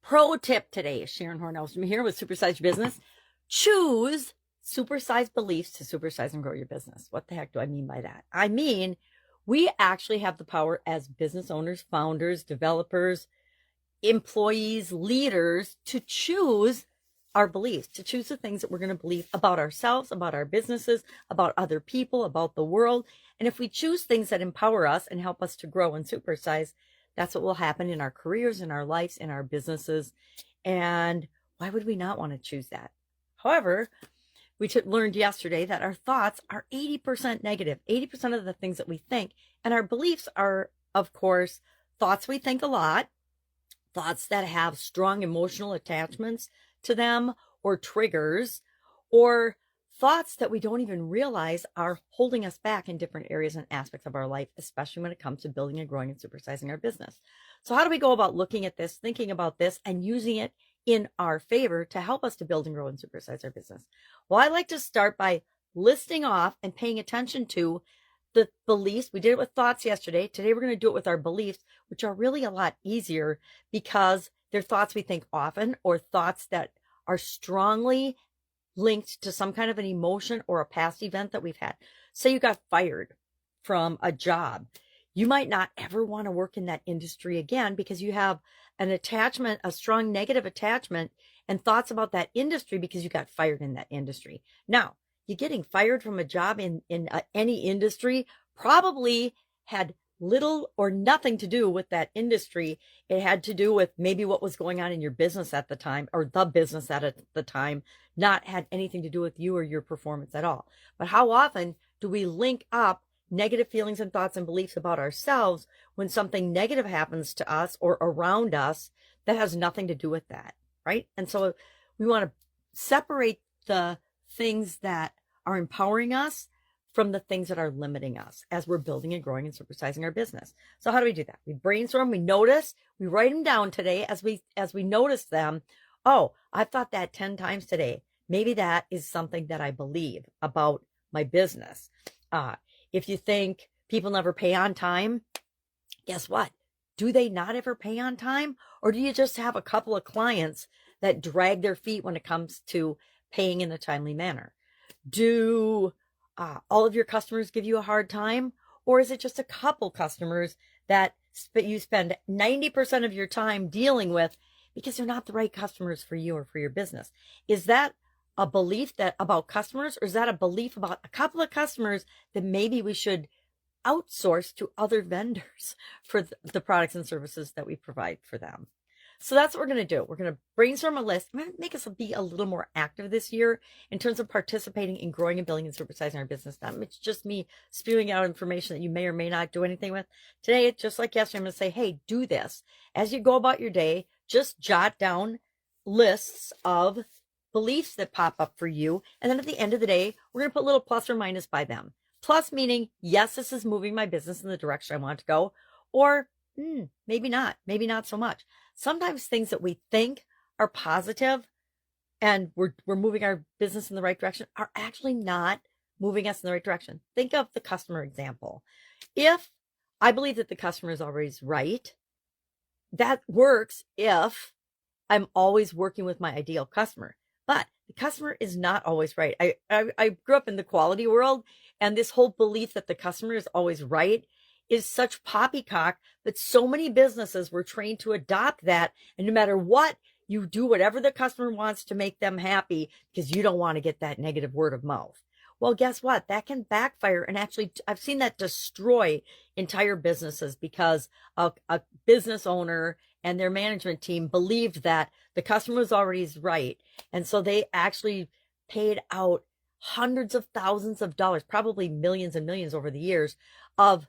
Pro tip today is Sharon Horne-Ellstrom here with Supersize Your Business. Choose supersize beliefs to supersize and grow your business. What the heck do I mean by that? I mean, we actually have the power as business owners, founders, developers, employees, leaders to choose our beliefs, to choose the things that we're going to believe about ourselves, about our businesses, about other people, about the world. And if we choose things that empower us and help us to grow and supersize, that's what will happen in our careers, in our lives, in our businesses. And why would we not want to choose that? However, we learned yesterday that our thoughts are 80% negative, 80% of the things that we think. And our beliefs are, of course, thoughts we think a lot, thoughts that have strong emotional attachments to them or triggers, or thoughts that we don't even realize are holding us back in different areas and aspects of our life, especially when it comes to building and growing and supersizing our business. So how do we go about looking at this, thinking about this, and using it in our favor to help us to build and grow and supersize our business? Well, I like to start by listing off and paying attention to the beliefs. We did it with thoughts yesterday. Today, we're going to do it with our beliefs, which are really a lot easier because they're thoughts we think often or thoughts that are strongly linked to some kind of an emotion or a past event that we've had. Say you got fired from a job. You might not ever want to work in that industry again because you have an attachment, a strong negative attachment and thoughts about that industry because you got fired in that industry. Now, you getting fired from a job in any industry probably had little or nothing to do with that industry. It had to do with maybe what was going on in your business at the time, or the business at the time, not had anything to do with you or your performance at all. But how often do we link up negative feelings and thoughts and beliefs about ourselves when something negative happens to us or around us that has nothing to do with that, right? And so we want to separate the things that are empowering us from the things that are limiting us as we're building and growing and supersizing our business. So how do we do that? We brainstorm, we notice, we write them down today as we notice them. Oh, I've thought that 10 times today. Maybe that is something that I believe about my business. If you think people never pay on time, guess what? Do they not ever pay on time? Or do you just have a couple of clients that drag their feet when it comes to paying in a timely manner? Do all of your customers give you a hard time? Or is it just a couple customers that you spend 90% of your time dealing with because they're not the right customers for you or for your business? Is that a belief that about customers, or is that a belief about a couple of customers that maybe we should outsource to other vendors for the products and services that we provide for them? So that's what we're going to do. We're going to brainstorm a list. I'm going to make us be a little more active this year in terms of participating in growing and building and supersizing our business. Not it's just me spewing out information that you may or may not do anything with. Today, just like yesterday, I'm going to say, hey, do this. As you go about your day, just jot down lists of beliefs that pop up for you. And then at the end of the day, we're going to put little plus or minus by them. Plus meaning, yes, this is moving my business in the direction I want to go, or maybe not so much. Sometimes things that we think are positive and we're moving our business in the right direction are actually not moving us in the right direction. Think of the customer example. If I believe that the customer is always right, that works if I'm always working with my ideal customer. But the customer is not always right. I grew up in the quality world, and this whole belief that the customer is always right is such poppycock that so many businesses were trained to adopt that. And no matter what, you do whatever the customer wants to make them happy because you don't want to get that negative word of mouth. Well, guess what? That can backfire. And actually, I've seen that destroy entire businesses because a business owner and their management team believed that the customer was already right. And so they actually paid out hundreds of thousands of dollars, probably millions and millions over the years, of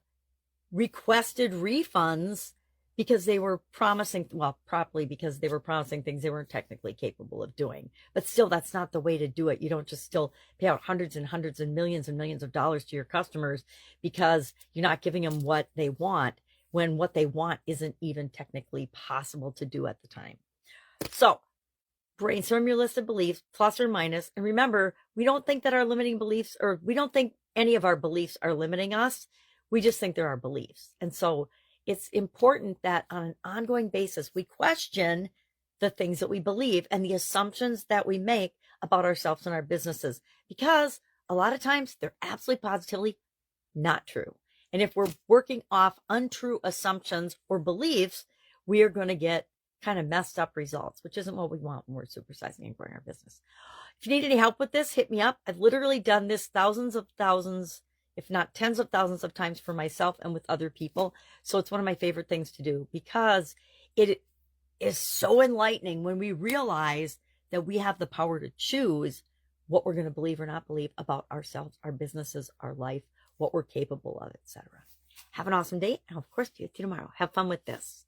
requested refunds because they were promising, well, probably because they were promising things they weren't technically capable of doing. But still, that's not the way to do it. You don't just still pay out hundreds and hundreds and millions of dollars to your customers because you're not giving them what they want when what they want isn't even technically possible to do at the time. So brainstorm your list of beliefs, plus or minus. And remember, we don't think that our limiting beliefs, or we don't think any of our beliefs are limiting us. We just think there are beliefs. And so it's important that on an ongoing basis, we question, the things that we believe and the assumptions that we make about ourselves and our businesses, because a lot of times they're absolutely positively not true. And if we're working off untrue assumptions or beliefs, we are going to get kind of messed up results, which isn't what we want when we're supersizing and growing our business. If you need any help with this, hit me up. I've literally done this thousands of thousands, if not tens of thousands of times for myself and with other people. So it's one of my favorite things to do, because it is so enlightening when we realize that we have the power to choose what we're going to believe or not believe about ourselves, our businesses, our life, what we're capable of, etc. Have an awesome day. And of course, see you tomorrow. Have fun with this.